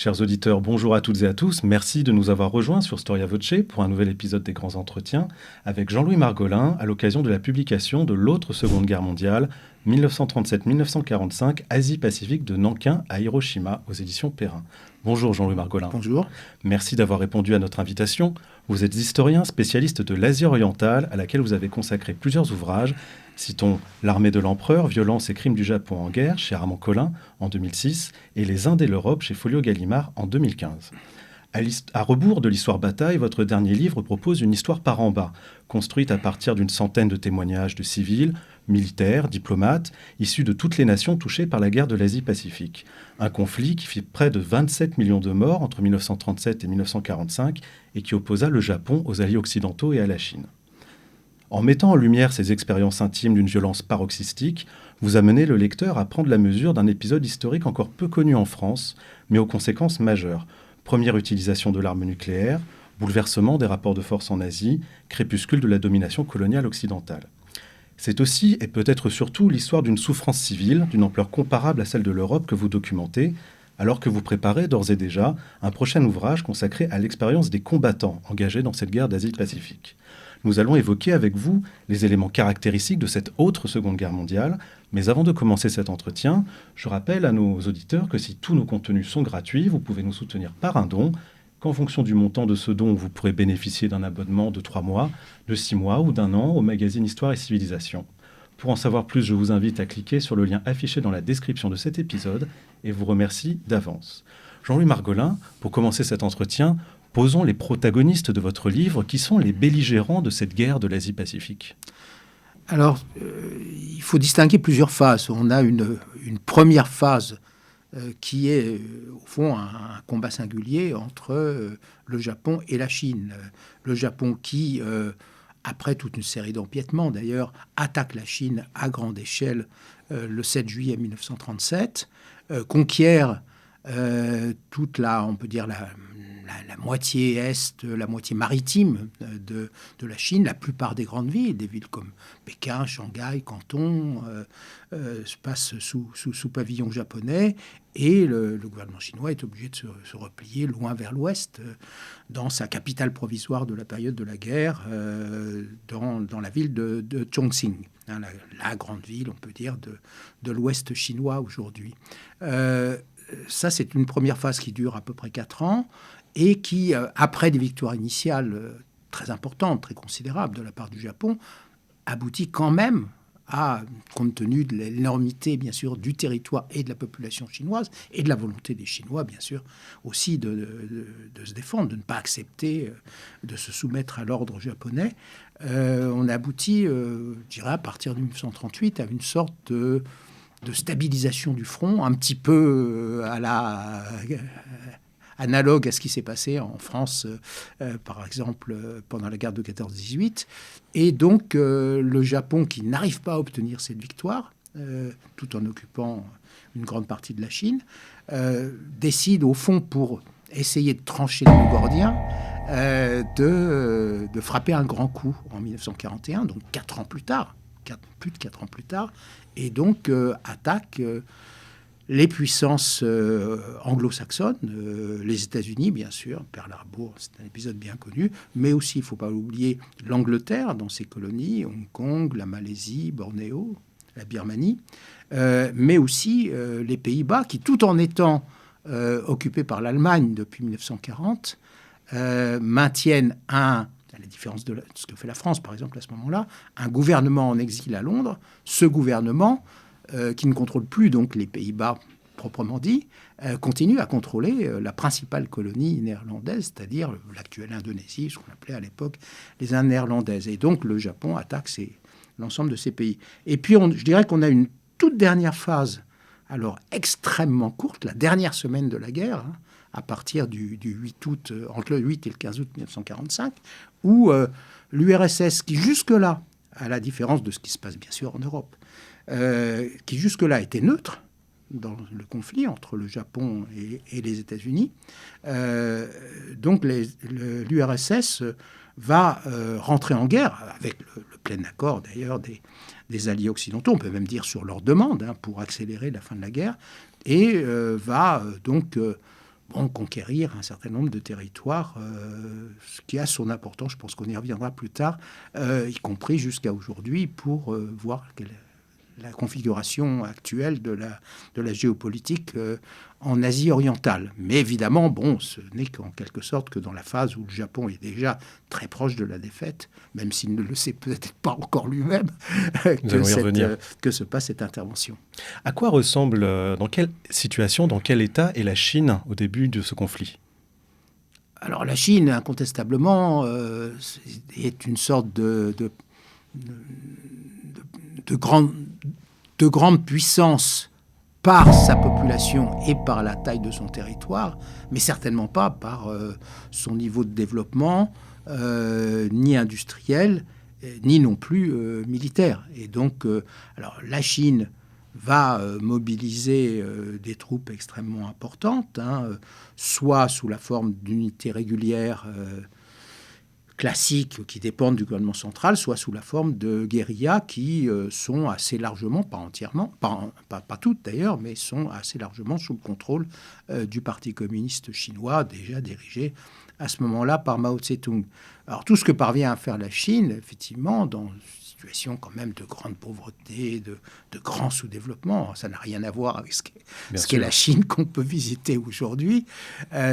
Chers auditeurs, bonjour à toutes et à tous. Merci de nous avoir rejoints sur Storia Voce pour un nouvel épisode des Grands Entretiens avec Jean-Louis Margolin à l'occasion de la publication de l'autre Seconde Guerre mondiale, 1937-1945, Asie-Pacifique de Nankin à Hiroshima aux éditions Perrin. Bonjour Jean-Louis Margolin. Bonjour. Merci d'avoir répondu à notre invitation. Vous êtes historien spécialiste de l'Asie orientale à laquelle vous avez consacré plusieurs ouvrages. Citons L'armée de l'empereur, violence et crimes du Japon en guerre chez Armand Collin en 2006 et Les Indes et l'Europe chez Folio Gallimard en 2015. À rebours de l'histoire bataille, votre dernier livre propose une histoire par en bas, construite à partir d'une centaine de témoignages de civils, militaires, diplomates, issus de toutes les nations touchées par la guerre de l'Asie-Pacifique. Un conflit qui fit près de 27 millions de morts entre 1937 et 1945 et qui opposa le Japon aux alliés occidentaux et à la Chine. En mettant en lumière ces expériences intimes d'une violence paroxystique, vous amenez le lecteur à prendre la mesure d'un épisode historique encore peu connu en France, mais aux conséquences majeures. Première utilisation de l'arme nucléaire, bouleversement des rapports de force en Asie, crépuscule de la domination coloniale occidentale. C'est aussi, et peut-être surtout, l'histoire d'une souffrance civile d'une ampleur comparable à celle de l'Europe que vous documentez, alors que vous préparez d'ores et déjà un prochain ouvrage consacré à l'expérience des combattants engagés dans cette guerre d'Asie-Pacifique. Nous allons évoquer avec vous les éléments caractéristiques de cette autre Seconde Guerre mondiale. Mais avant de commencer cet entretien, je rappelle à nos auditeurs que si tous nos contenus sont gratuits, vous pouvez nous soutenir par un don, qu'en fonction du montant de ce don, vous pourrez bénéficier d'un abonnement de 3 mois, de 6 mois ou d'1 an au magazine Histoire et Civilisation. Pour en savoir plus, je vous invite à cliquer sur le lien affiché dans la description de cet épisode et vous remercie d'avance. Jean-Louis Margolin, pour commencer cet entretien, posons les protagonistes de votre livre, qui sont les belligérants de cette guerre de l'Asie-Pacifique. Alors, il faut distinguer plusieurs phases. On a une première phase qui est, au fond, un combat singulier entre le Japon et la Chine. Le Japon qui, après toute une série d'empiètements d'ailleurs, attaque la Chine à grande échelle le 7 juillet 1937, conquiert toute on peut dire la moitié est, la moitié maritime de la Chine, la plupart des grandes villes, des villes comme Pékin, Shanghai, Canton, se passent sous pavillon japonais, et le gouvernement chinois est obligé de se replier loin vers l'ouest, dans sa capitale provisoire de la période de la guerre, dans la ville de Chongqing, hein, la grande ville, on peut dire, de l'ouest chinois aujourd'hui. Ça, c'est une première phase qui dure à peu près 4 ans et qui, après des victoires initiales très importantes, très considérables de la part du Japon, aboutit quand même à, compte tenu de l'énormité, bien sûr, du territoire et de la population chinoise, et de la volonté des Chinois, bien sûr, aussi de se défendre, de ne pas accepter de se soumettre à l'ordre japonais. On aboutit, je dirais, à partir de 1938, à une sorte de stabilisation du front, un petit peu analogue à ce qui s'est passé en France, par exemple, pendant la guerre de 14-18. Et donc, le Japon, qui n'arrive pas à obtenir cette victoire, tout en occupant une grande partie de la Chine, décide, au fond, pour essayer de trancher le nœud gordien, de frapper un grand coup en 1941, donc 4 ans plus tard, plus de 4 ans plus tard, et donc attaque les puissances anglo-saxonnes, les États-Unis, bien sûr, Pearl Harbor, c'est un épisode bien connu, mais aussi, il ne faut pas oublier, l'Angleterre dans ses colonies, Hong Kong, la Malaisie, Bornéo, la Birmanie, mais aussi les Pays-Bas, qui, tout en étant occupés par l'Allemagne depuis 1940, maintiennent à la différence de ce que fait la France, par exemple, à ce moment-là, un gouvernement en exil à Londres. Ce gouvernement, qui ne contrôle plus donc les Pays-Bas proprement dit, continue à contrôler la principale colonie néerlandaise, c'est-à-dire l'actuelle Indonésie, ce qu'on appelait à l'époque les Indes néerlandaises. Et donc le Japon attaque l'ensemble de ces pays. Et puis je dirais qu'on a une toute dernière phase, alors extrêmement courte, la dernière semaine de la guerre, hein, à partir du 8 août, entre le 8 et le 15 août 1945, où l'URSS, qui jusque-là, à la différence de ce qui se passe bien sûr en Europe, qui jusque-là était neutre dans le conflit entre le Japon et les États-Unis, donc l'URSS va rentrer en guerre, avec le plein accord d'ailleurs des alliés occidentaux, on peut même dire sur leur demande, hein, pour accélérer la fin de la guerre, et va donc conquérir un certain nombre de territoires, ce qui a son importance. Je pense qu'on y reviendra plus tard, y compris jusqu'à aujourd'hui, pour voir quelle est la configuration actuelle de la géopolitique en Asie orientale. Mais évidemment, ce n'est qu'en quelque sorte que dans la phase où le Japon est déjà très proche de la défaite, même s'il ne le sait peut-être pas encore lui-même, que se passe cette intervention. À quoi ressemble, dans quelle situation, dans quel état est la Chine au début de ce conflit ? Alors la Chine, incontestablement, est une sorte de grande puissance par sa population et par la taille de son territoire, mais certainement pas par son niveau de développement, ni industriel, ni non plus militaire. Et donc, alors, la Chine va mobiliser des troupes extrêmement importantes, soit sous la forme d'unités régulières classiques qui dépendent du gouvernement central, soit sous la forme de guérillas qui sont assez largement, pas entièrement, pas toutes d'ailleurs, mais sont assez largement sous le contrôle du Parti communiste chinois, déjà dirigé à ce moment-là par Mao Tse-tung. Alors tout ce que parvient à faire la Chine, effectivement, dans une situation quand même de grande pauvreté, de grand sous-développement, ça n'a rien à voir avec ce qu'est la Chine qu'on peut visiter aujourd'hui.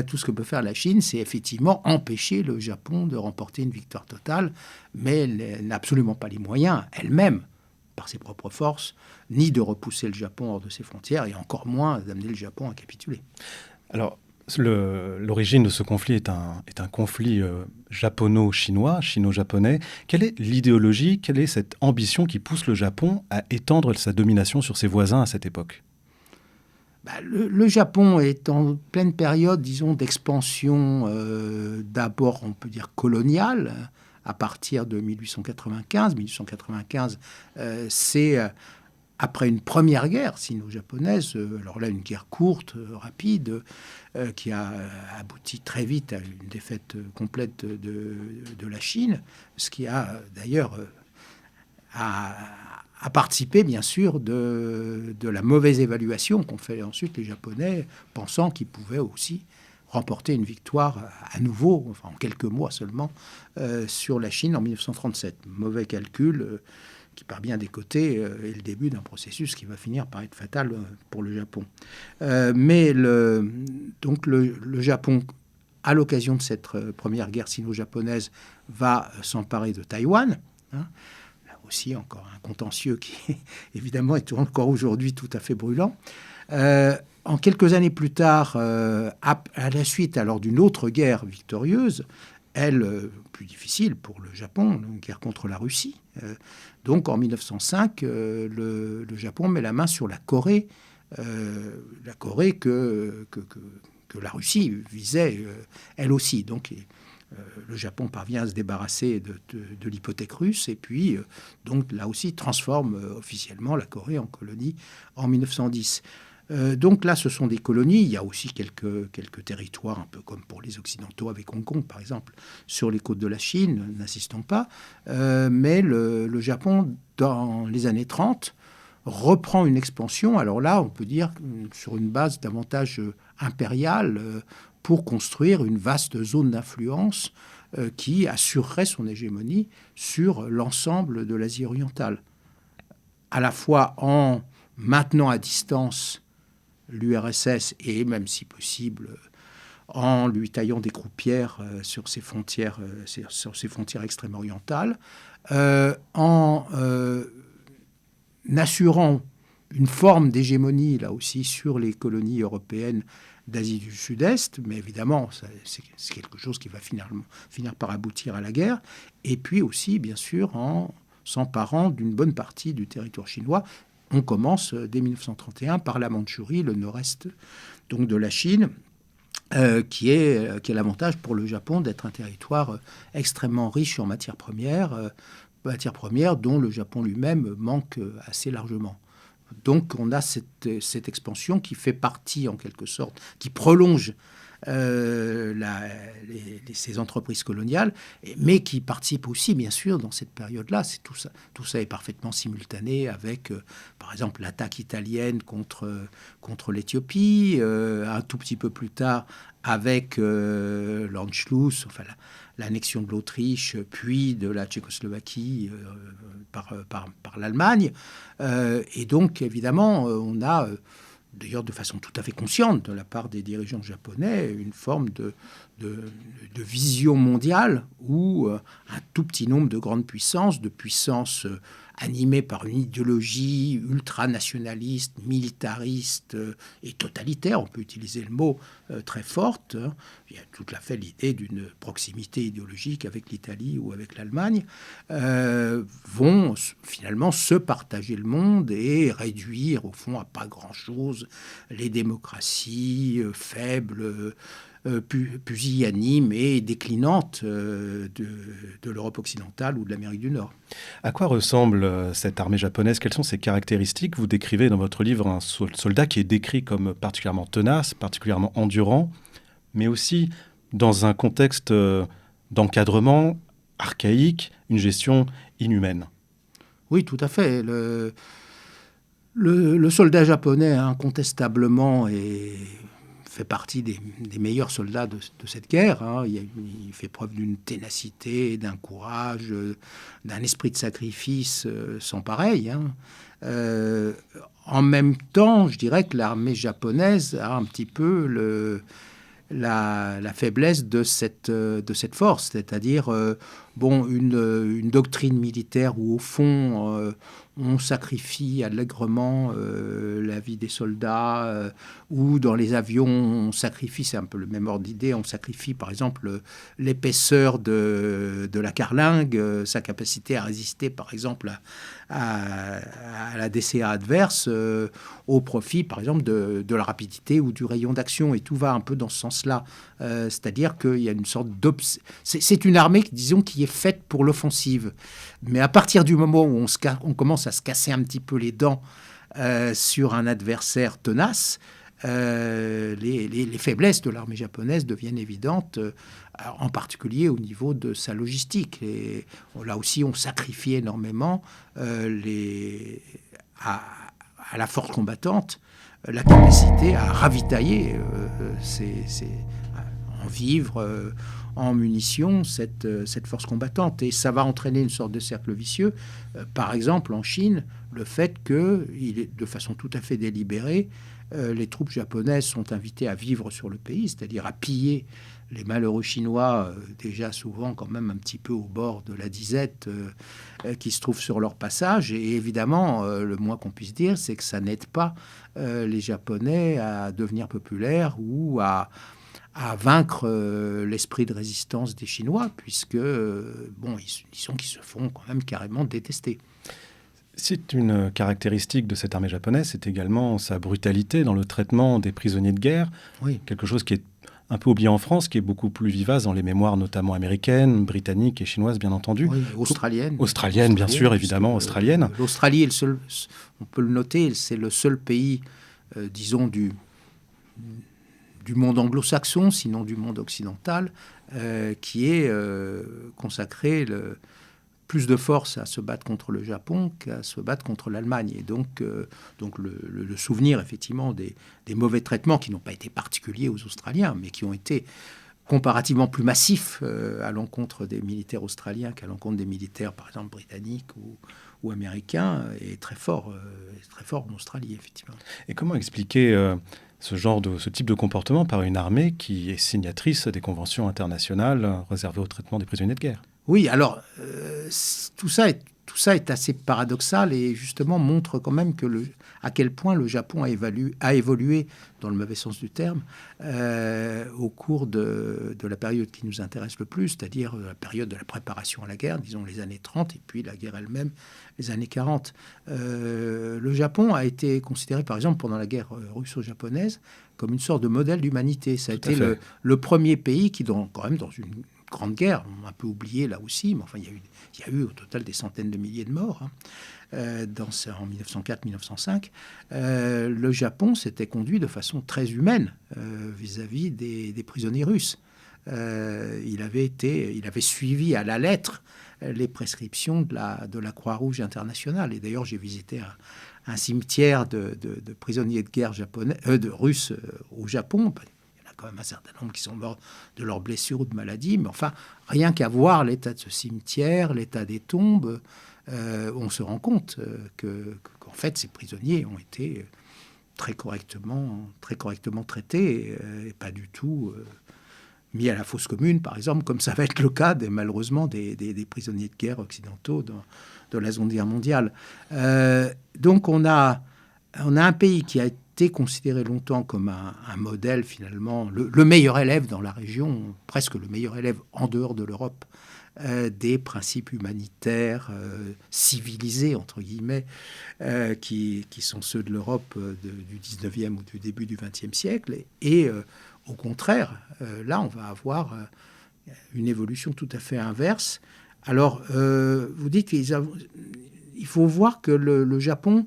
Tout ce que peut faire la Chine, c'est effectivement empêcher le Japon de remporter une victoire totale, mais elle n'a absolument pas les moyens, elle-même, par ses propres forces, ni de repousser le Japon hors de ses frontières, et encore moins d'amener le Japon à capituler. Alors, l'origine de ce conflit est un conflit japono-chinois, chino-japonais. Quelle est l'idéologie, quelle est cette ambition qui pousse le Japon à étendre sa domination sur ses voisins à cette époque ? Le Japon est en pleine période, disons, d'expansion, d'abord, on peut dire, coloniale, à partir de 1895. 1895, c'est après une première guerre sino-japonaise, alors là, une guerre courte, rapide, qui a abouti très vite à une défaite complète de la Chine, ce qui a d'ailleurs a participé, bien sûr, de la mauvaise évaluation qu'ont fait ensuite les Japonais, pensant qu'ils pouvaient aussi remporter une victoire à nouveau, enfin en quelques mois seulement, sur la Chine en 1937. Mauvais calcul qui, par bien des côtés, est le début d'un processus qui va finir par être fatal pour le Japon. Mais le Japon, à l'occasion de cette première guerre sino-japonaise, va s'emparer de Taïwan. Aussi encore un contentieux qui, évidemment, est encore aujourd'hui tout à fait brûlant. En quelques années plus tard, à la suite alors d'une autre guerre victorieuse, elle, plus difficile pour le Japon, une guerre contre la Russie. Donc en 1905, le Japon met la main sur la Corée que la Russie visait elle aussi. Donc le Japon parvient à se débarrasser de l'hypothèque russe et puis, donc là aussi, transforme officiellement la Corée en colonie en 1910. Donc là, ce sont des colonies. Il y a aussi quelques territoires, un peu comme pour les Occidentaux avec Hong Kong, par exemple, sur les côtes de la Chine, n'insistons pas. Mais le Japon, dans les années 30, reprend une expansion. Alors là, on peut dire sur une base davantage impériale, pour construire une vaste zone d'influence qui assurerait son hégémonie sur l'ensemble de l'Asie orientale. À la fois en maintenant à distance l'URSS et même si possible en lui taillant des croupières sur ses frontières extrême-orientales, en assurant une forme d'hégémonie là aussi sur les colonies européennes d'Asie du Sud-Est, mais évidemment, c'est quelque chose qui va finir par aboutir à la guerre, et puis aussi, bien sûr, en s'emparant d'une bonne partie du territoire chinois. On commence dès 1931 par la Mandchourie, le nord-est donc de la Chine, qui a l'avantage pour le Japon d'être un territoire extrêmement riche en matières premières dont le Japon lui-même manque assez largement. Donc on a cette expansion qui fait partie, en quelque sorte, qui prolonge ces entreprises coloniales, mais qui participent aussi, bien sûr, dans cette période-là. Tout ça est parfaitement simultané avec, par exemple, l'attaque italienne contre l'Éthiopie, un tout petit peu plus tard avec l'Anschluss, enfin l'annexion de l'Autriche, puis de la Tchécoslovaquie par l'Allemagne. Et donc, évidemment, on a, d'ailleurs de façon tout à fait consciente de la part des dirigeants japonais, une forme de vision mondiale où un tout petit nombre de grandes puissances, de puissances animées par une idéologie ultranationaliste, militariste et totalitaire, on peut utiliser le mot très forte. Il y a tout à fait l'idée d'une proximité idéologique avec l'Italie ou avec l'Allemagne, vont finalement se partager le monde et réduire au fond à pas grand-chose les démocraties faibles, pusillanimes et déclinantes de l'Europe occidentale ou de l'Amérique du Nord. À quoi ressemble cette armée japonaise? Quelles sont ses caractéristiques? Vous décrivez dans votre livre un soldat qui est décrit comme particulièrement tenace, particulièrement endurant, mais aussi dans un contexte d'encadrement archaïque, une gestion inhumaine. Oui, tout à fait. Le soldat japonais, incontestablement, fait partie des meilleurs soldats de cette guerre. Hein. Il fait preuve d'une ténacité, d'un courage, d'un esprit de sacrifice sans pareil. Hein. En même temps, je dirais que l'armée japonaise a un petit peu la faiblesse de cette force, c'est-à-dire une doctrine militaire où, au fond, on sacrifie allègrement la vie des soldats, ou dans les avions, on sacrifie, c'est un peu le même ordre d'idée, on sacrifie par exemple l'épaisseur de la carlingue, sa capacité à résister par exemple à la DCA adverse, au profit par exemple de la rapidité ou du rayon d'action. Et tout va un peu dans ce sens-là. C'est-à-dire qu'il y a une sorte c'est une armée, disons, qui est faite pour l'offensive. Mais à partir du moment où on commence à se casser un petit peu les dents sur un adversaire tenace, les faiblesses de l'armée japonaise deviennent évidentes, en particulier au niveau de sa logistique. Et là aussi, on sacrifie énormément à la force combattante la capacité à ravitailler en vivres, en munitions, cette force combattante. Et ça va entraîner une sorte de cercle vicieux. Par exemple, en Chine, le fait que, de façon tout à fait délibérée, les troupes japonaises sont invitées à vivre sur le pays, c'est-à-dire à piller les malheureux Chinois, déjà souvent quand même un petit peu au bord de la disette, qui se trouvent sur leur passage. Et évidemment, le moins qu'on puisse dire, c'est que ça n'aide pas les Japonais à devenir populaires ou à vaincre l'esprit de résistance des Chinois, puisque, disons qu'ils se font quand même carrément détester. C'est une caractéristique de cette armée japonaise, c'est également sa brutalité dans le traitement des prisonniers de guerre. Oui. Quelque chose qui est un peu oublié en France, qui est beaucoup plus vivace dans les mémoires notamment américaines, britanniques et chinoises, bien entendu. Oui, australiennes. Australiennes, bien sûr, évidemment, australiennes. L'Australie est le seul, on peut le noter, c'est le seul pays, disons, du monde anglo-saxon, sinon du monde occidental, qui est consacré plus de force à se battre contre le Japon qu'à se battre contre l'Allemagne. Et donc le souvenir, effectivement, des mauvais traitements qui n'ont pas été particuliers aux Australiens, mais qui ont été comparativement plus massifs à l'encontre des militaires australiens qu'à l'encontre des militaires, par exemple, britanniques ou américains, est très fort en Australie, effectivement. Et comment expliquer ce type de comportement par une armée qui est signatrice des conventions internationales réservées au traitement des prisonniers de guerre? Oui, alors tout ça est assez paradoxal et justement montre quand même à quel point le Japon a évolué, dans le mauvais sens du terme, au cours de la période qui nous intéresse le plus, c'est-à-dire la période de la préparation à la guerre, disons les années 30, et puis la guerre elle-même, les années 40. Le Japon a été considéré, par exemple, pendant la guerre russo-japonaise, comme une sorte de modèle d'humanité. Ça a été le premier pays qui, quand même dans une grande guerre, on a un peu oublié là aussi, mais enfin, il y a eu au total des centaines de milliers de morts en 1904-1905. Le Japon s'était conduit de façon très humaine vis-à-vis des prisonniers russes. Il avait suivi à la lettre les prescriptions de la Croix-Rouge internationale. Et d'ailleurs, j'ai visité un cimetière de prisonniers de guerre russes au Japon. Il y en a quand même un certain nombre qui sont morts de leurs blessures ou de maladies. Mais enfin, rien qu'à voir l'état de ce cimetière, l'état des tombes, on se rend compte qu'en fait, ces prisonniers ont été très correctement traités et pas du tout mis à la fosse commune, par exemple, comme ça va être le cas, malheureusement, des prisonniers de guerre occidentaux dans la Seconde Guerre mondiale. Donc, on a un pays qui a été considéré longtemps comme un modèle, finalement, le meilleur élève dans la région, presque le meilleur élève en dehors de l'Europe, des principes humanitaires civilisés, entre guillemets, qui sont ceux de l'Europe du 19e ou du début du 20e siècle. Et au contraire, là, on va avoir une évolution tout à fait inverse. Alors, vous dites qu'il faut voir que le Japon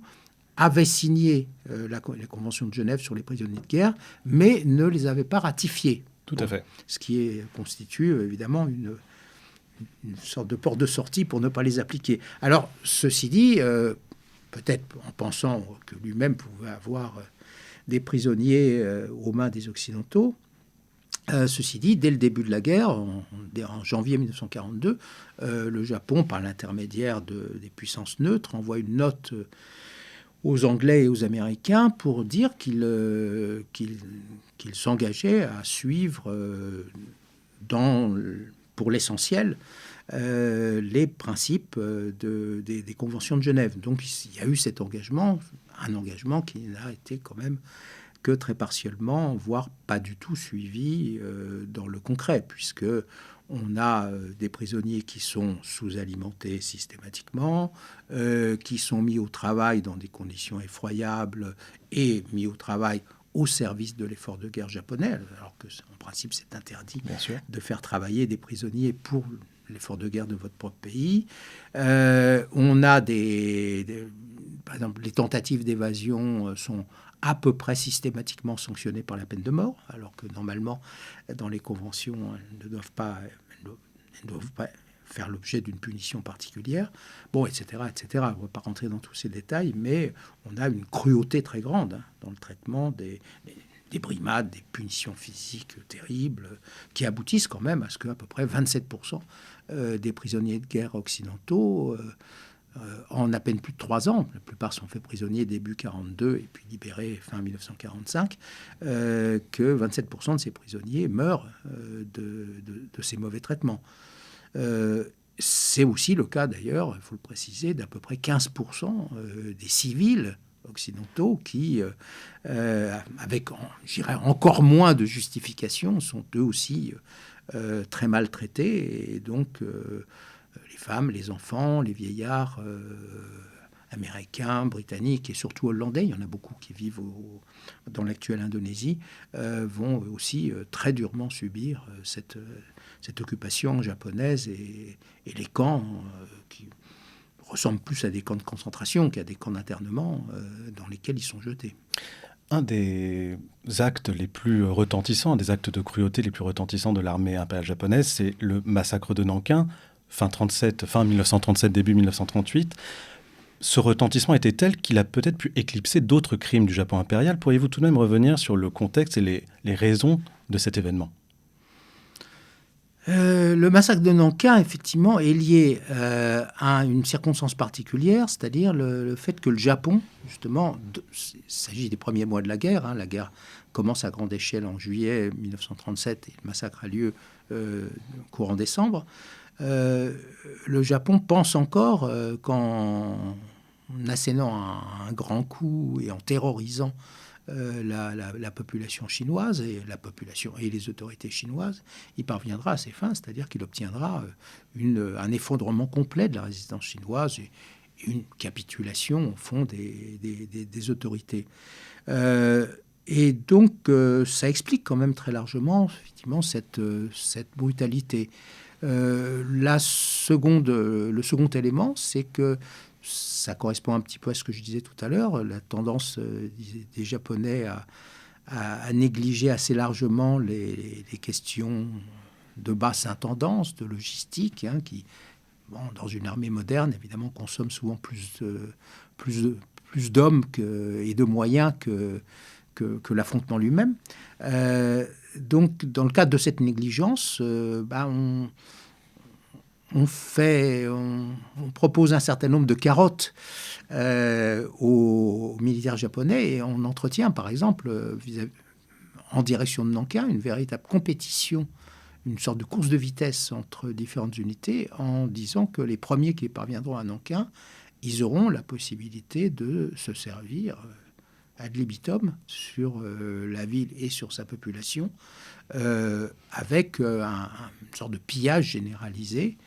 avait signé la Convention de Genève sur les prisonniers de guerre, mais ne les avait pas ratifiées. Tout à fait. Ce qui constitue évidemment une sorte de porte de sortie pour ne pas les appliquer. Alors, ceci dit, peut-être en pensant que lui-même pouvait avoir des prisonniers aux mains des Occidentaux. Ceci dit, dès le début de la guerre, en janvier 1942, le Japon, par l'intermédiaire des puissances neutres, envoie une note aux Anglais et aux Américains pour dire qu'ils s'engageaient à suivre pour l'essentiel les principes des conventions de Genève. Donc il y a eu cet engagement, un engagement qui n'a été quand même que très partiellement, voire pas du tout suivi dans le concret, puisque on a des prisonniers qui sont sous-alimentés systématiquement, qui sont mis au travail dans des conditions effroyables et mis au travail au service de l'effort de guerre japonais, alors que en principe c'est interdit de faire travailler des prisonniers pour l'effort de guerre de votre propre pays. On a par exemple, les tentatives d'évasion sont à peu près systématiquement sanctionnées par la peine de mort, alors que normalement, dans les conventions, elles ne doivent pas faire l'objet d'une punition particulière. Bon, etc., etc. On ne va pas rentrer dans tous ces détails, mais on a une cruauté très grande dans le traitement des brimades, des punitions physiques terribles, qui aboutissent quand même à ce qu'à peu près 27% des prisonniers de guerre occidentaux, en à peine plus de 3 ans, la plupart sont faits prisonniers début 42 et puis libérés fin 1945, que 27% de ces prisonniers meurent de ces mauvais traitements. C'est aussi le cas d'ailleurs, il faut le préciser, d'à peu près 15% des civils occidentaux qui, avec, je dirais, encore moins de justification, sont eux aussi très maltraités. Et donc, les femmes, les enfants, les vieillards américains, britanniques et surtout hollandais, il y en a beaucoup qui vivent dans l'actuelle Indonésie, vont aussi très durement subir cette occupation japonaise et les camps qui ressemblent plus à des camps de concentration qu'à des camps d'internement dans lesquels ils sont jetés. Un des actes les plus retentissants, un des actes de cruauté les plus retentissants de l'armée impériale japonaise, c'est le massacre de Nankin, fin 1937, début 1938. Ce retentissement était tel qu'il a peut-être pu éclipser d'autres crimes du Japon impérial. Pourriez-vous tout de même revenir sur le contexte et les raisons de cet événement ? Le massacre de Nankin, effectivement, est lié à une circonstance particulière, c'est-à-dire le fait que le Japon, justement, il s'agit des premiers mois de la guerre. La guerre commence à grande échelle en juillet 1937 et le massacre a lieu courant décembre. Le Japon pense encore qu'en assénant un grand coup et en terrorisant la population chinoise et les autorités chinoises, il parviendra à ses fins, c'est-à-dire qu'il obtiendra un effondrement complet de la résistance chinoise et une capitulation au fond des autorités. Et donc, ça explique quand même très largement, effectivement, cette brutalité. Le second élément, c'est que ça correspond un petit peu à ce que je disais tout à l'heure, la tendance des Japonais à négliger assez largement les questions de basse intendance, de logistique, hein, qui, bon, dans une armée moderne, évidemment, consomme souvent plus d'hommes et de moyens que l'affrontement lui-même. Donc, dans le cadre de cette négligence, on propose un certain nombre de carottes aux militaires japonais et on entretient, par exemple, en direction de Nankin, une véritable compétition, une sorte de course de vitesse entre différentes unités, en disant que les premiers qui parviendront à Nankin, ils auront la possibilité de se servir ad libitum sur la ville et sur sa population, avec une sorte de pillage généralisé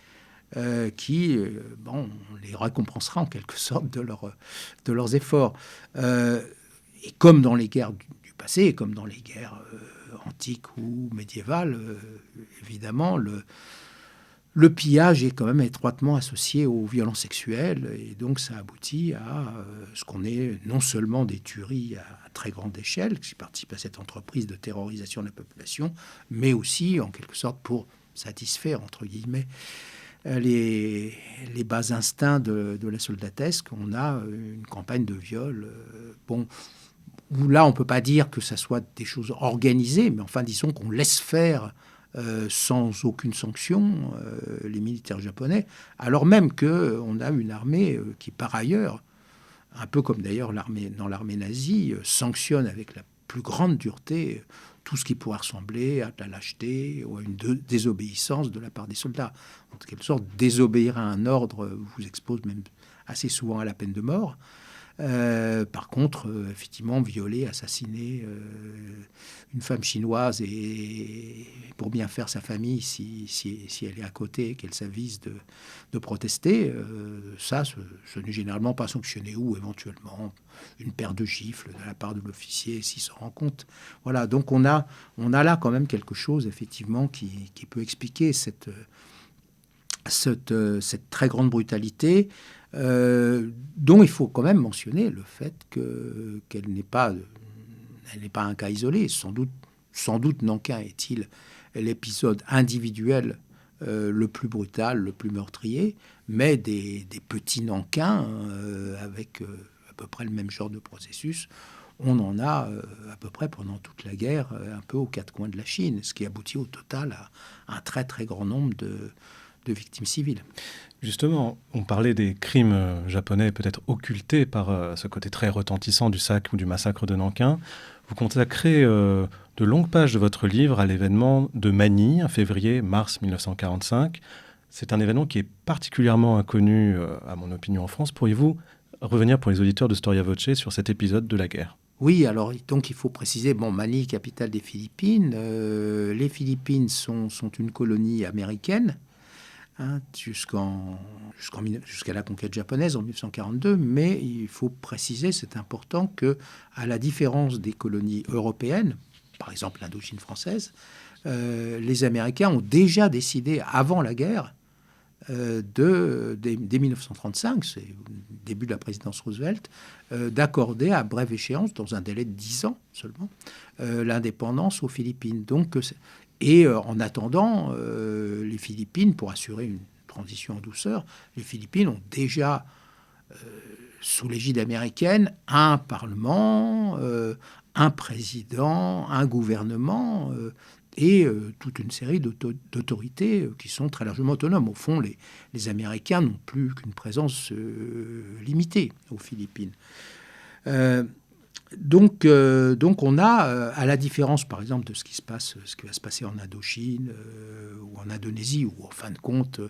qui, on les récompensera en quelque sorte de leurs efforts. Et comme dans les guerres du passé, comme dans les guerres antiques ou médiévales, évidemment, le pillage est quand même étroitement associé aux violences sexuelles, et donc ça aboutit à ce qu'on est non seulement des tueries à très grande échelle, qui participent à cette entreprise de terrorisation de la population, mais aussi, en quelque sorte, pour satisfaire, entre guillemets, les bas instincts de la soldatesque, on a une campagne de viol, où là, on ne peut pas dire que ça soit des choses organisées, mais enfin, disons qu'on laisse faire sans aucune sanction les militaires japonais, alors même qu'on a une armée qui, par ailleurs, un peu comme d'ailleurs dans l'armée nazie, sanctionne avec la plus grande dureté tout ce qui pourrait ressembler à de la lâcheté ou à une désobéissance de la part des soldats. En quelque sorte, désobéir à un ordre vous expose même assez souvent à la peine de mort. Par contre, effectivement, violer, assassiner une femme chinoise et pour bien faire sa famille, si elle est à côté, qu'elle s'avise de protester, ça, ce n'est généralement pas sanctionné, ou éventuellement une paire de gifles de la part de l'officier s'il se rend compte. Voilà, donc on a là quand même quelque chose, effectivement, qui peut expliquer cette très grande brutalité, dont il faut quand même mentionner le fait qu'elle n'est pas un cas isolé. Sans doute Nankin est-il l'épisode individuel le plus brutal, le plus meurtrier, mais des petits Nankins avec à peu près le même genre de processus, on en a à peu près pendant toute la guerre, un peu aux quatre coins de la Chine, ce qui aboutit au total à un très très grand nombre de victimes civiles. Justement, on parlait des crimes japonais peut-être occultés par ce côté très retentissant du sac ou du massacre de Nankin. Vous consacrez de longues pages de votre livre à l'événement de Manille, en février-mars 1945. C'est un événement qui est particulièrement inconnu, à mon opinion, en France. Pourriez-vous revenir pour les auditeurs de Storia Voce sur cet épisode de la guerre ? Oui, alors donc il faut préciser, Manille, capitale des Philippines. Les Philippines sont une colonie américaine, jusqu'à la conquête japonaise en 1942, mais il faut préciser, c'est important, que à la différence des colonies européennes, par exemple l'Indochine française, les Américains ont déjà décidé avant la guerre, dès 1935, c'est le début de la présidence Roosevelt, d'accorder à brève échéance, dans un délai de 10 ans seulement, l'indépendance aux Philippines. Et en attendant, les Philippines, pour assurer une transition en douceur, les Philippines ont déjà, sous l'égide américaine, un parlement, un président, un gouvernement et toute une série d'autorités qui sont très largement autonomes. Au fond, les Américains n'ont plus qu'une présence limitée aux Philippines. Donc on a, à la différence par exemple de ce qui va se passer en Indochine ou en Indonésie, où en fin de compte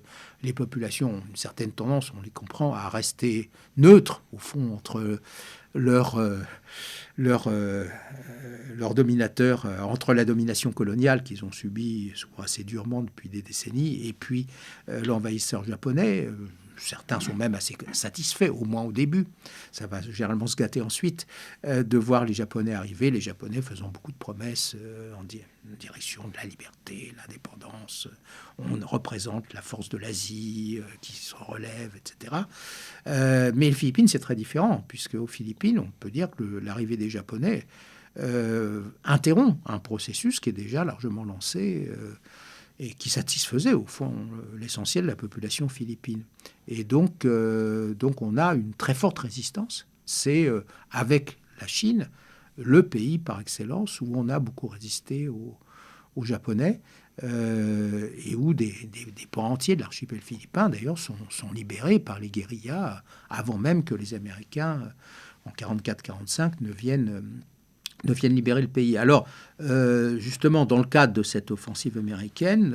les populations ont une certaine tendance, on les comprend, à rester neutres au fond entre leurs dominateurs, entre la domination coloniale qu'ils ont subie souvent assez durement depuis des décennies et puis l'envahisseur japonais. certains sont même assez satisfaits, au moins au début. Ça va généralement se gâter ensuite de voir les Japonais arriver, les Japonais faisant beaucoup de promesses en direction de la liberté, l'indépendance. On représente la force de l'Asie qui se relève, etc. Mais les Philippines, c'est très différent, puisque aux Philippines, on peut dire que l'arrivée des Japonais interrompt un processus qui est déjà largement lancé et qui satisfaisait au fond l'essentiel de la population philippine. Et donc on a une très forte résistance. C'est avec la Chine le pays par excellence où on a beaucoup résisté aux Japonais et où des pans entiers de l'archipel philippin d'ailleurs sont libérés par les guérillas avant même que les Américains en 1944-1945 ne viennent libérer le pays. Alors, justement, dans le cadre de cette offensive américaine,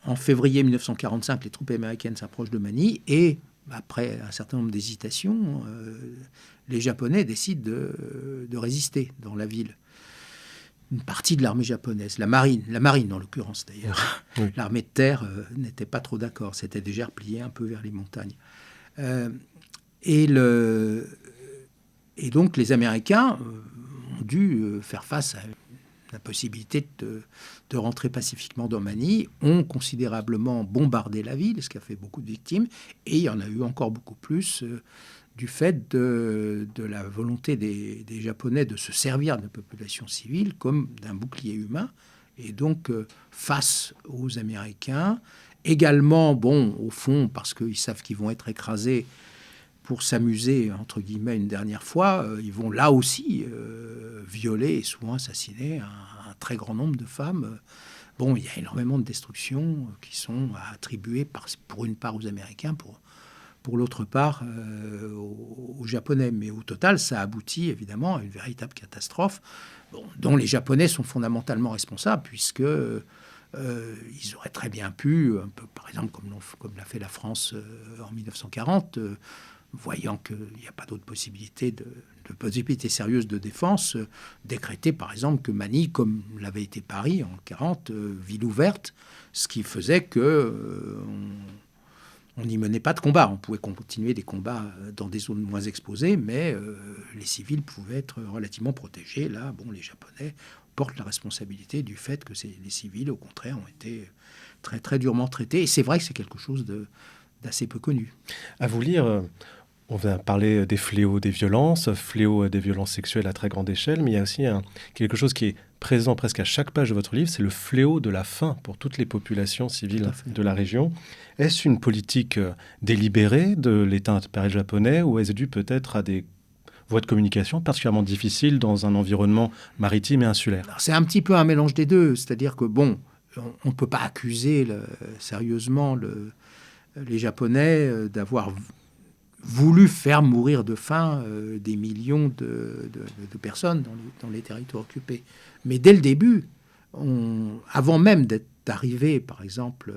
en février 1945, les troupes américaines s'approchent de Manille et, après un certain nombre d'hésitations, les Japonais décident de résister dans la ville. Une partie de l'armée japonaise, la marine en l'occurrence d'ailleurs. Oui. L'armée de terre n'était pas trop d'accord, s'était déjà repliée un peu vers les montagnes. Et donc les Américains ont dû faire face à la possibilité de rentrer pacifiquement dans Manille, ont considérablement bombardé la ville, ce qui a fait beaucoup de victimes, et il y en a eu encore beaucoup plus du fait de la volonté des Japonais de se servir de la population civile comme d'un bouclier humain, et donc face aux Américains, également, au fond, parce qu'ils savent qu'ils vont être écrasés, pour s'amuser, entre guillemets, une dernière fois, ils vont là aussi violer et souvent assassiner un très grand nombre de femmes. Il y a énormément de destructions qui sont attribuées pour une part aux Américains, pour l'autre part aux Japonais. Mais au total, ça aboutit évidemment à une véritable catastrophe dont les Japonais sont fondamentalement responsables, puisque ils auraient très bien pu, un peu, par exemple comme l'a fait la France en 1940, voyant qu'il n'y a pas d'autre possibilité de possibilité sérieuse de défense, décréter par exemple que Manille, comme l'avait été Paris en 1940, ville ouverte, ce qui faisait que on n'y menait pas de combat. On pouvait continuer des combats dans des zones moins exposées, mais les civils pouvaient être relativement protégés. Là, les Japonais portent la responsabilité du fait que les civils, au contraire, ont été très, très durement traités. Et c'est vrai que c'est quelque chose d'assez peu connu. À vous lire, on va parler des fléaux des violences sexuelles à très grande échelle, mais il y a aussi quelque chose qui est présent presque à chaque page de votre livre, c'est le fléau de la faim pour toutes les populations civiles de la région. Est-ce une politique délibérée de l'État impérial japonais ou est-ce dû peut-être à des voies de communication particulièrement difficiles dans un environnement maritime et insulaire? Alors, c'est un petit peu un mélange des deux, c'est-à-dire que on ne peut pas accuser sérieusement les Japonais d'avoir voulu faire mourir de faim des millions de personnes dans les territoires occupés. Mais dès le début, avant même d'être arrivé, par exemple,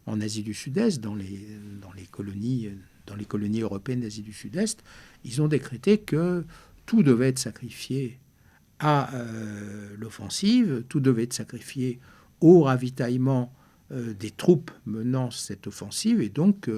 en Asie du Sud-Est, dans les colonies européennes d'Asie du Sud-Est, ils ont décrété que tout devait être sacrifié à l'offensive, tout devait être sacrifié au ravitaillement des troupes menant cette offensive, et donc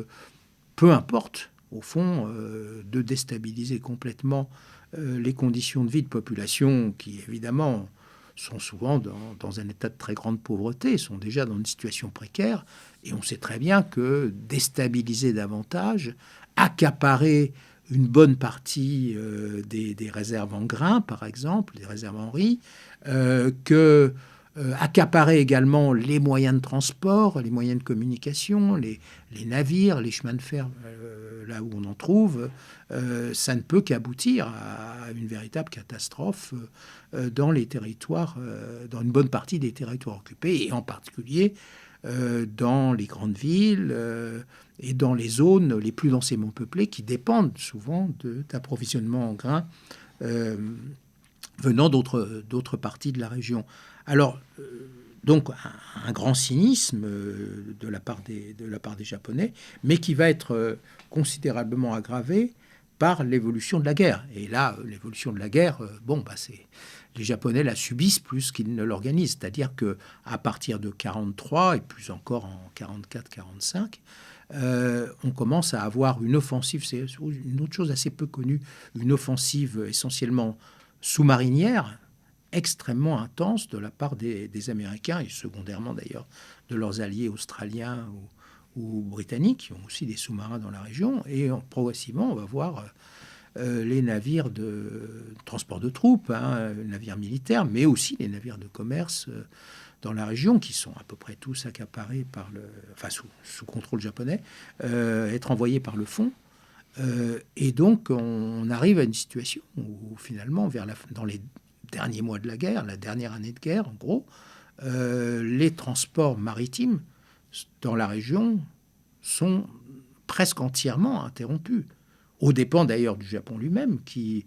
peu importe au fond, de déstabiliser complètement les conditions de vie de population qui, évidemment, sont souvent dans un état de très grande pauvreté, sont déjà dans une situation précaire. Et on sait très bien que déstabiliser davantage, accaparer une bonne partie des réserves en grains, par exemple, des réserves en riz, accaparer également les moyens de transport, les moyens de communication, les navires, les chemins de fer, là où on en trouve, ça ne peut qu'aboutir à une véritable catastrophe dans les territoires, dans une bonne partie des territoires occupés, et en particulier dans les grandes villes et dans les zones les plus densément peuplées qui dépendent souvent d'approvisionnement en grains venant d'autres parties de la région. Alors, donc, un grand cynisme de la part des Japonais, mais qui va être considérablement aggravé par l'évolution de la guerre. Et là, l'évolution de la guerre, les Japonais la subissent plus qu'ils ne l'organisent. C'est-à-dire qu'à partir de 1943, et plus encore en 1944-1945, on commence à avoir une offensive, c'est une autre chose assez peu connue, une offensive essentiellement sous-marinière, extrêmement intense de la part des Américains, et secondairement d'ailleurs de leurs alliés australiens ou britanniques, qui ont aussi des sous-marins dans la région. Et progressivement, on va voir les navires de transport de troupes, les navires militaires, mais aussi les navires de commerce dans la région, qui sont à peu près tous accaparés sous contrôle japonais, être envoyés par le fond. Et donc, on arrive à une situation où, finalement, dans les derniers mois de la guerre, la dernière année de guerre, en gros, les transports maritimes dans la région sont presque entièrement interrompus, aux dépens d'ailleurs du Japon lui-même, qui,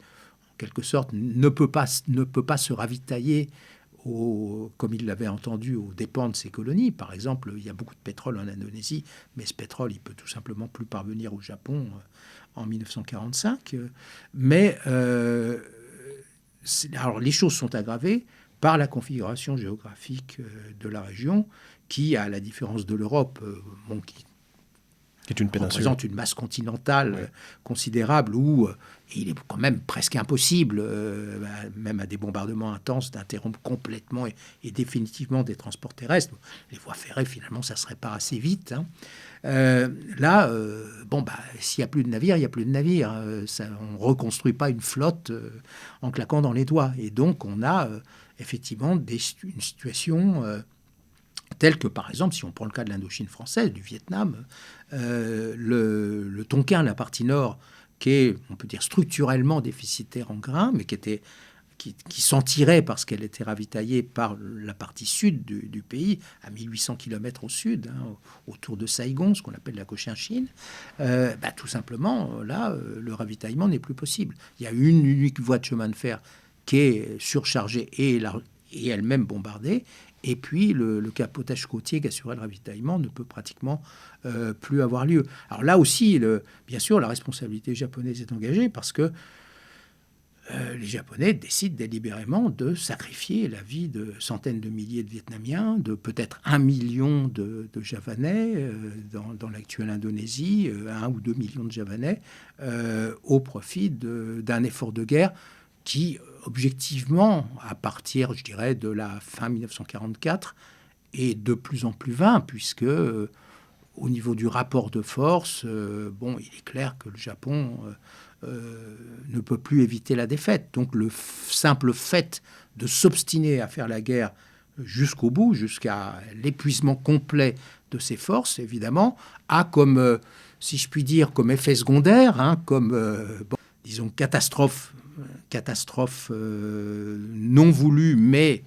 en quelque sorte, ne peut pas se ravitailler comme il l'avait entendu, aux dépens de ses colonies. Par exemple, il y a beaucoup de pétrole en Indonésie, mais ce pétrole, il peut tout simplement plus parvenir au Japon en 1945. Alors, les choses sont aggravées par la configuration géographique de la région, qui, à la différence de l'Europe, qui est une péninsule, représente une masse continentale considérable, où il est quand même presque impossible, même à des bombardements intenses, d'interrompre complètement et définitivement des transports terrestres. Les voies ferrées, finalement, ça se répare assez vite. Là, s'il n'y a plus de navires, il n'y a plus de navires. On ne reconstruit pas une flotte en claquant dans les doigts. Et donc, on a effectivement une situation telle que, par exemple, si on prend le cas de l'Indochine française, du Vietnam, le Tonkin, la partie nord, qui est, on peut dire, structurellement déficitaire en grains, mais qui s'en tirait parce qu'elle était ravitaillée par la partie sud du pays, à 1800 km au sud, autour de Saigon, ce qu'on appelle la Cochinchine. Tout simplement, là, le ravitaillement n'est plus possible. Il y a une unique voie de chemin de fer qui est surchargée et elle-même bombardée. Et puis, le capotage côtier qui assurait le ravitaillement ne peut pratiquement plus avoir lieu. Alors là aussi, bien sûr, la responsabilité japonaise est engagée, parce que les Japonais décident délibérément de sacrifier la vie de centaines de milliers de Vietnamiens, de peut-être 1 million de Javanais dans l'actuelle Indonésie, 1 ou 2 millions de Javanais, au profit d'un effort de guerre qui, objectivement, à partir, je dirais, de la fin 1944, est de plus en plus vain, puisque au niveau du rapport de force, il est clair que le Japon ne peut plus éviter la défaite. Donc le simple fait de s'obstiner à faire la guerre jusqu'au bout, jusqu'à l'épuisement complet de ses forces, évidemment, a comme, si je puis dire, comme effet secondaire, disons, catastrophe non voulue, mais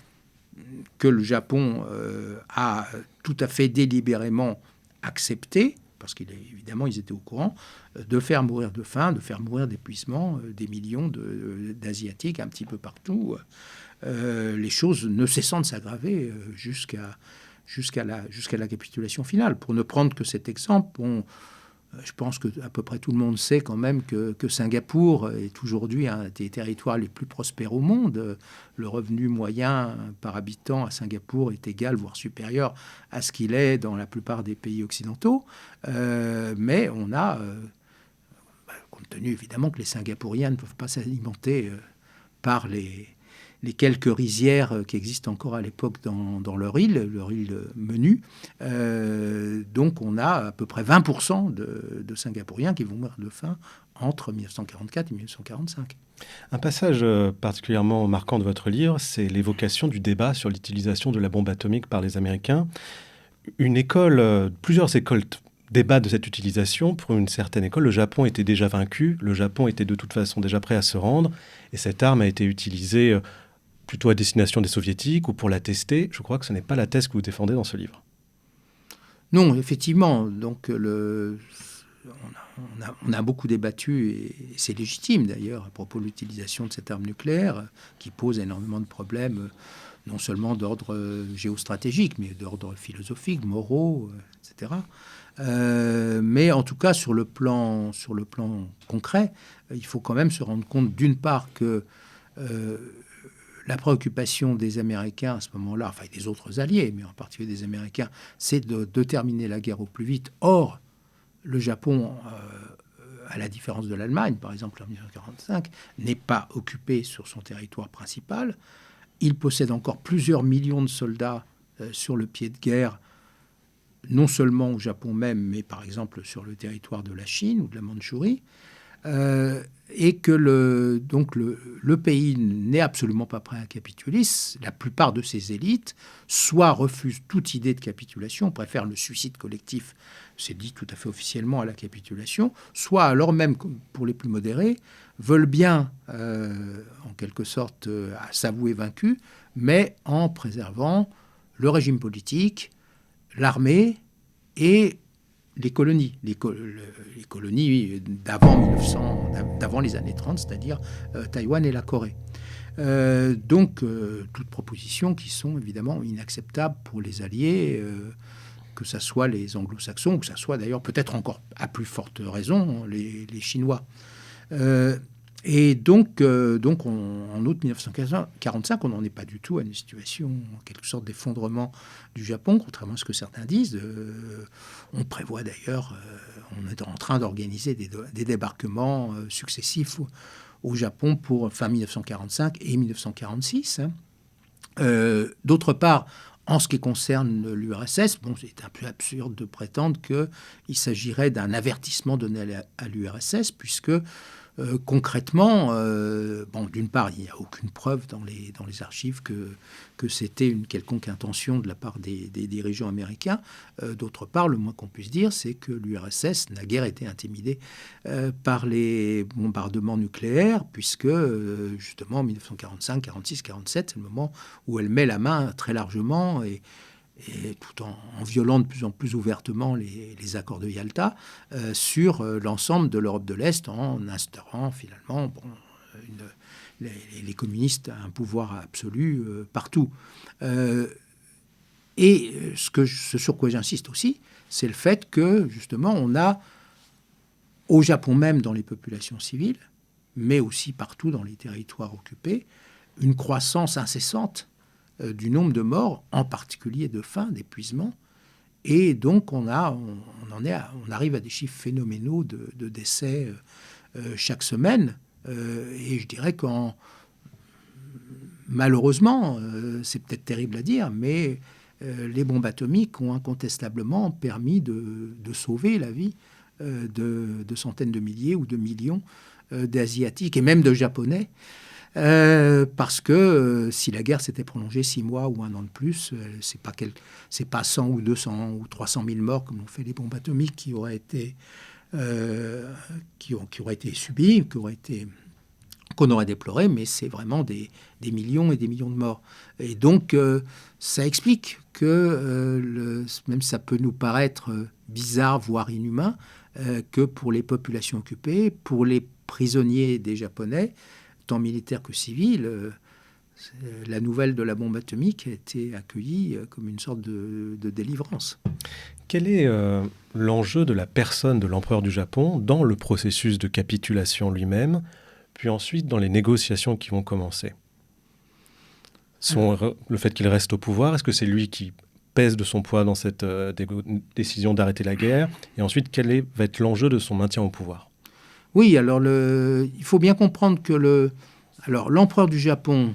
que le Japon a tout à fait délibérément accepté, parce qu'évidemment ils étaient au courant, de faire mourir de faim, de faire mourir d'épuisement des millions d'Asiatiques un petit peu partout, les choses ne cessant de s'aggraver jusqu'à la capitulation finale. Pour ne prendre que cet exemple, je pense que à peu près tout le monde sait quand même que Singapour est aujourd'hui un des territoires les plus prospères au monde. Le revenu moyen par habitant à Singapour est égal, voire supérieur à ce qu'il est dans la plupart des pays occidentaux. Mais on a, compte tenu évidemment que les Singapouriens ne peuvent pas s'alimenter par les quelques rizières qui existent encore à l'époque dans leur île menue. Donc on a à peu près 20% de Singapouriens qui vont mourir de faim entre 1944 et 1945. Un passage particulièrement marquant de votre livre, c'est l'évocation du débat sur l'utilisation de la bombe atomique par les Américains. Plusieurs écoles débattent de cette utilisation. Pour une certaine école, le Japon était déjà vaincu, le Japon était de toute façon déjà prêt à se rendre, et cette arme a été utilisée plutôt à destination des soviétiques ou pour la tester. Je crois que ce n'est pas la thèse que vous défendez dans ce livre. Non, effectivement. Donc, on a beaucoup débattu, et c'est légitime d'ailleurs, à propos de l'utilisation de cette arme nucléaire, qui pose énormément de problèmes, non seulement d'ordre géostratégique, mais d'ordre philosophique, moraux, etc. Mais en tout cas, sur le plan concret, il faut quand même se rendre compte, d'une part, que la préoccupation des Américains à ce moment-là, enfin des autres alliés, mais en particulier des Américains, c'est de terminer la guerre au plus vite. Or, le Japon, à la différence de l'Allemagne, par exemple en 1945, n'est pas occupé sur son territoire principal. Il possède encore plusieurs millions de soldats sur le pied de guerre, non seulement au Japon même, mais par exemple sur le territoire de la Chine ou de la Mandchourie. Et que le pays n'est absolument pas prêt à capituler. La plupart de ses élites soit refusent toute idée de capitulation, préfèrent le suicide collectif, c'est dit tout à fait officiellement, à la capitulation, soit alors même, pour les plus modérés, veulent bien, en quelque sorte, s'avouer vaincus, mais en préservant le régime politique, l'armée et les colonies, les colonies d'avant les années 30, c'est-à-dire Taïwan et la Corée. Toutes propositions qui sont évidemment inacceptables pour les Alliés, que ce soit les Anglo-Saxons, ou que ce soit d'ailleurs peut-être encore à plus forte raison les Chinois. En août 1945, on n'en est pas du tout à une situation, en quelque sorte, d'effondrement du Japon, contrairement à ce que certains disent. On prévoit d'ailleurs, on est en train d'organiser des débarquements successifs au Japon pour fin 1945 et 1946. D'autre part, en ce qui concerne l'URSS, c'est un peu absurde de prétendre qu'il s'agirait d'un avertissement donné à l'URSS, puisque concrètement, d'une part, il n'y a aucune preuve dans les archives que c'était une quelconque intention de la part des dirigeants américains. D'autre part, le moins qu'on puisse dire, c'est que l'URSS n'a guère été intimidée par les bombardements nucléaires, puisque justement en 1945, 46, 47, c'est le moment où elle met la main très largement et tout en violant de plus en plus ouvertement les accords de Yalta, sur l'ensemble de l'Europe de l'Est, en instaurant finalement les communistes à un pouvoir absolu partout. Ce sur quoi j'insiste aussi, c'est le fait que, justement, on a, au Japon même, dans les populations civiles, mais aussi partout dans les territoires occupés, une croissance incessante du nombre de morts, en particulier de faim, d'épuisement. Et donc, on arrive à des chiffres phénoménaux de décès chaque semaine. Et je dirais malheureusement, c'est peut-être terrible à dire, mais les bombes atomiques ont incontestablement permis de sauver la vie de centaines de milliers ou de millions d'Asiatiques et même de Japonais. Parce que si la guerre s'était prolongée 6 mois ou 1 an de plus, c'est pas 100 ou 200 ou 300 000 morts comme l'ont fait les bombes atomiques qui auraient été subies, qu'on aurait déploré, mais c'est vraiment des millions et des millions de morts. Et donc, ça explique que, même si ça peut nous paraître bizarre, voire inhumain, que pour les populations occupées, pour les prisonniers des Japonais, tant militaires que civils, la nouvelle de la bombe atomique a été accueillie comme une sorte de délivrance. Quel est l'enjeu de la personne de l'empereur du Japon dans le processus de capitulation lui-même, puis ensuite dans les négociations qui vont commencer? Le fait qu'il reste au pouvoir, est-ce que c'est lui qui pèse de son poids dans cette décision d'arrêter la guerre? Et ensuite, va être l'enjeu de son maintien au pouvoir? Oui, alors il faut bien comprendre que l'empereur du Japon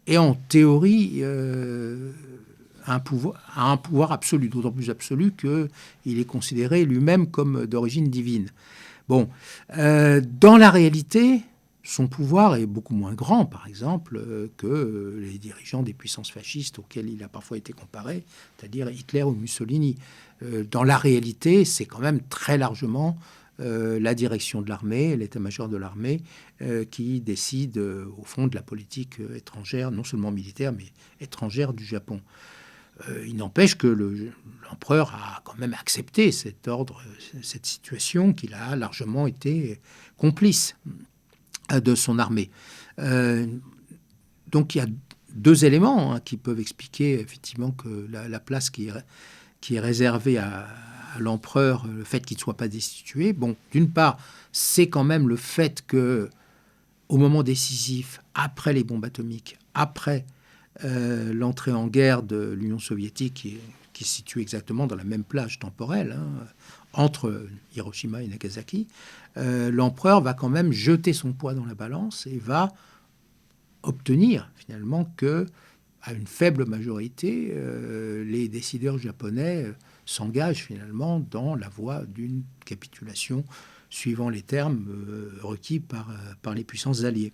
est en théorie a un pouvoir absolu, d'autant plus absolu qu'il est considéré lui-même comme d'origine divine. Dans la réalité, son pouvoir est beaucoup moins grand, par exemple, que les dirigeants des puissances fascistes auxquelles il a parfois été comparé, c'est-à-dire Hitler ou Mussolini. Dans la réalité, c'est quand même très largement la direction de l'armée, l'état-major de l'armée, qui décide, au fond, de la politique étrangère, non seulement militaire, mais étrangère du Japon. Il n'empêche que l'empereur a quand même accepté cet ordre, cette situation, qu'il a largement été complice de son armée. Donc il y a 2 éléments qui peuvent expliquer effectivement que la place qui est réservée à l'empereur, le fait qu'il ne soit pas destitué. D'une part, c'est quand même le fait que, au moment décisif, après les bombes atomiques, après l'entrée en guerre de l'Union soviétique, qui se situe exactement dans la même plage temporelle, entre Hiroshima et Nagasaki, l'empereur va quand même jeter son poids dans la balance et va obtenir finalement que, à une faible majorité, les décideurs japonais s'engagent finalement dans la voie d'une capitulation suivant les termes requis par les puissances alliées,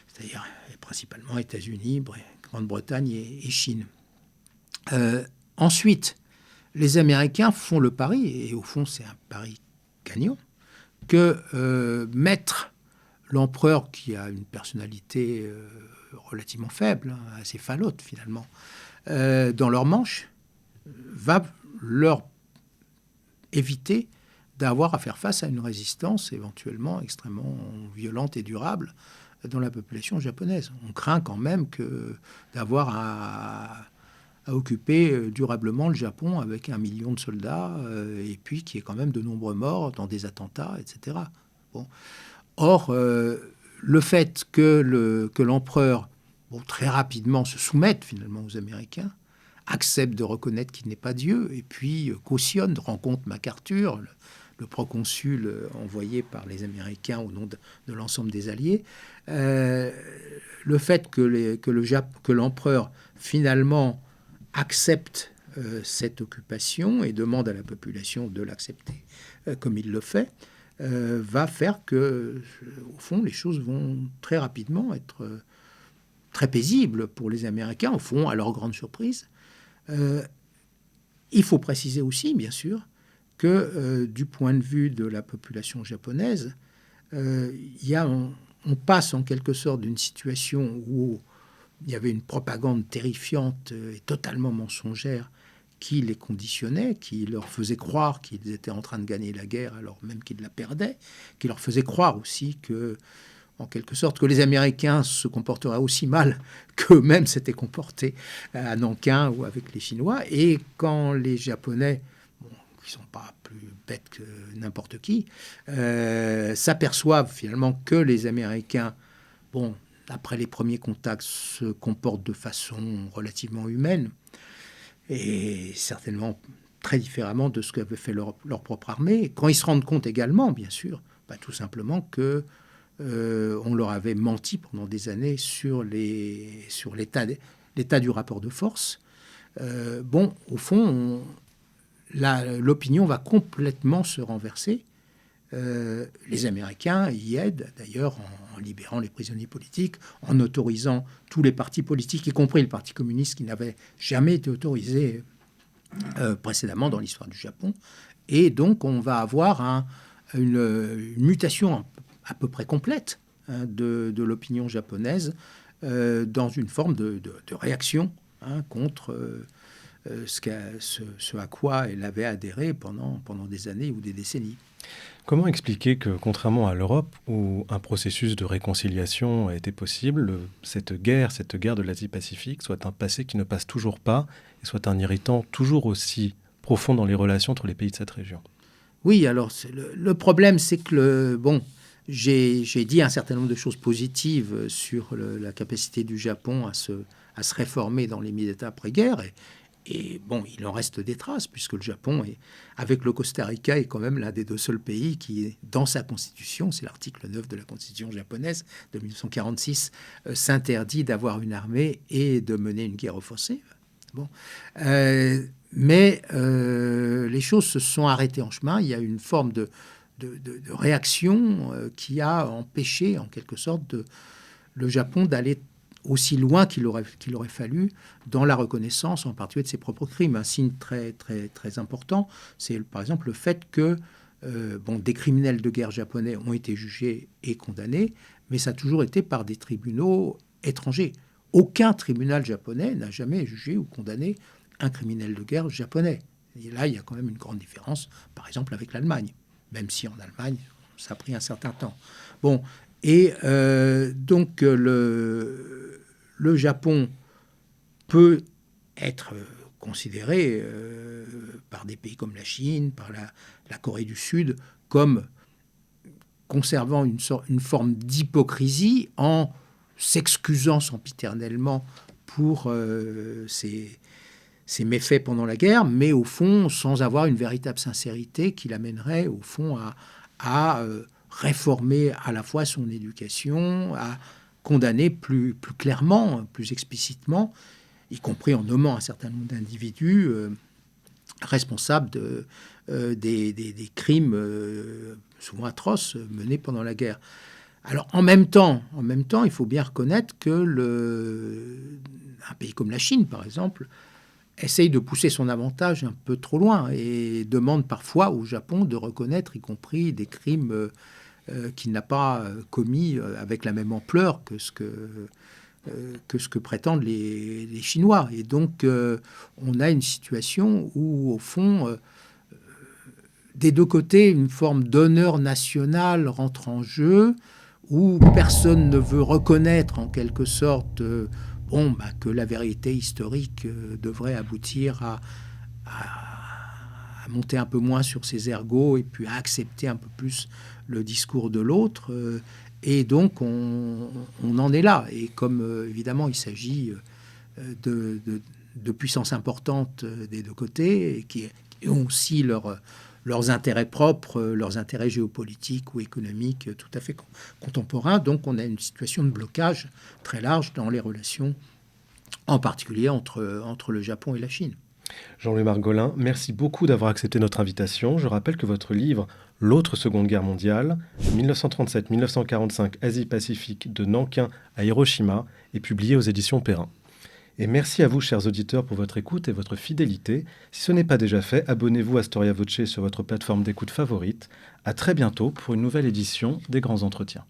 c'est-à-dire principalement États-Unis, Grande-Bretagne et Chine. Ensuite, les Américains font le pari, et au fond c'est un pari gagnant, que mettre l'empereur, qui a une personnalité relativement faible, assez falote finalement, dans leur manche, va leur éviter d'avoir à faire face à une résistance éventuellement extrêmement violente et durable dans la population japonaise. On craint quand même d'avoir à occuper durablement le Japon avec 1 million de soldats, et puis qu'il y ait quand même de nombreux morts dans des attentats, etc. Bon. Or, le fait que l'empereur, très rapidement, se soumette finalement aux Américains, accepte de reconnaître qu'il n'est pas Dieu, et puis cautionne, rencontre MacArthur, le proconsul envoyé par les Américains au nom de l'ensemble des Alliés, le fait que l'empereur finalement accepte cette occupation et demande à la population de l'accepter comme il le fait, va faire que, au fond, les choses vont très rapidement être très paisibles pour les Américains, au fond, à leur grande surprise. Il faut préciser aussi, bien sûr, que du point de vue de la population japonaise, on passe en quelque sorte d'une situation où il y avait une propagande terrifiante et totalement mensongère qui les conditionnait, qui leur faisait croire qu'ils étaient en train de gagner la guerre alors même qu'ils la perdaient, qui leur faisait croire aussi que, en quelque sorte, que les Américains se comporteraient aussi mal qu'eux-mêmes s'étaient comportés à Nankin ou avec les Chinois. Et quand les Japonais, qui ne sont pas plus bêtes que n'importe qui, s'aperçoivent finalement que les Américains, après les premiers contacts, se comportent de façon relativement humaine, et certainement très différemment de ce qu'avait fait leur propre armée. Quand ils se rendent compte également, bien sûr, tout simplement que on leur avait menti pendant des années sur l'état du rapport de force, au fond, l'opinion va complètement se renverser. Les Américains y aident d'ailleurs en libérant les prisonniers politiques, en autorisant tous les partis politiques, y compris le Parti communiste qui n'avait jamais été autorisé précédemment dans l'histoire du Japon. Et donc on va avoir une mutation à peu près complète de l'opinion japonaise dans une forme de réaction contre ce à quoi elle avait adhéré pendant des années ou des décennies. Comment expliquer que, contrairement à l'Europe, où un processus de réconciliation a été possible, cette guerre de l'Asie-Pacifique soit un passé qui ne passe toujours pas et soit un irritant toujours aussi profond dans les relations entre les pays de cette région? Oui, alors le problème, c'est que j'ai dit un certain nombre de choses positives sur la capacité du Japon à se réformer dans les millénaires après-guerre. Et il en reste des traces, puisque le Japon, avec le Costa Rica, est quand même l'un des 2 seuls pays qui, dans sa constitution, c'est l'article 9 de la constitution japonaise de 1946, s'interdit d'avoir une armée et de mener une guerre offensive. Mais les choses se sont arrêtées en chemin. Il y a une forme de réaction qui a empêché, en quelque sorte, le Japon d'aller aussi loin qu'il aurait fallu dans la reconnaissance, en particulier de ses propres crimes. Un signe très, très, très important, c'est par exemple le fait que des criminels de guerre japonais ont été jugés et condamnés, mais ça a toujours été par des tribunaux étrangers. Aucun tribunal japonais n'a jamais jugé ou condamné un criminel de guerre japonais. Et là, il y a quand même une grande différence, par exemple, avec l'Allemagne, même si en Allemagne, ça a pris un certain temps. Et donc le Japon peut être considéré par des pays comme la Chine, par la Corée du Sud, comme conservant une forme d'hypocrisie en s'excusant sempiternellement pour ses méfaits pendant la guerre, mais au fond, sans avoir une véritable sincérité qui l'amènerait, au fond, à réformer à la fois son éducation, à condamner plus clairement, plus explicitement, y compris en nommant un certain nombre d'individus responsables des crimes souvent atroces menés pendant la guerre. Alors, en même temps, il faut bien reconnaître que un pays comme la Chine, par exemple, essaye de pousser son avantage un peu trop loin et demande parfois au Japon de reconnaître, y compris des crimes qu'il n'a pas commis avec la même ampleur que ce que prétendent les Chinois. Et donc, on a une situation où, au fond, des deux côtés, une forme d'honneur national rentre en jeu, où personne ne veut reconnaître, en quelque sorte, que la vérité historique devrait aboutir à monter un peu moins sur ses ergots et puis à accepter un peu plus le discours de l'autre. Et donc, on en est là. Et comme, évidemment, il s'agit de puissances importantes des deux côtés, et qui ont aussi leurs intérêts propres, leurs intérêts géopolitiques ou économiques tout à fait contemporains. Donc, on a une situation de blocage très large dans les relations, en particulier entre le Japon et la Chine. Jean-Louis Margolin, merci beaucoup d'avoir accepté notre invitation. Je rappelle que votre livre « L'autre Seconde Guerre mondiale, 1937-1945, Asie-Pacifique, de Nankin à Hiroshima » est publié aux éditions Perrin. Et merci à vous, chers auditeurs, pour votre écoute et votre fidélité. Si ce n'est pas déjà fait, abonnez-vous à Storia Voce sur votre plateforme d'écoute favorite. À très bientôt pour une nouvelle édition des Grands Entretiens.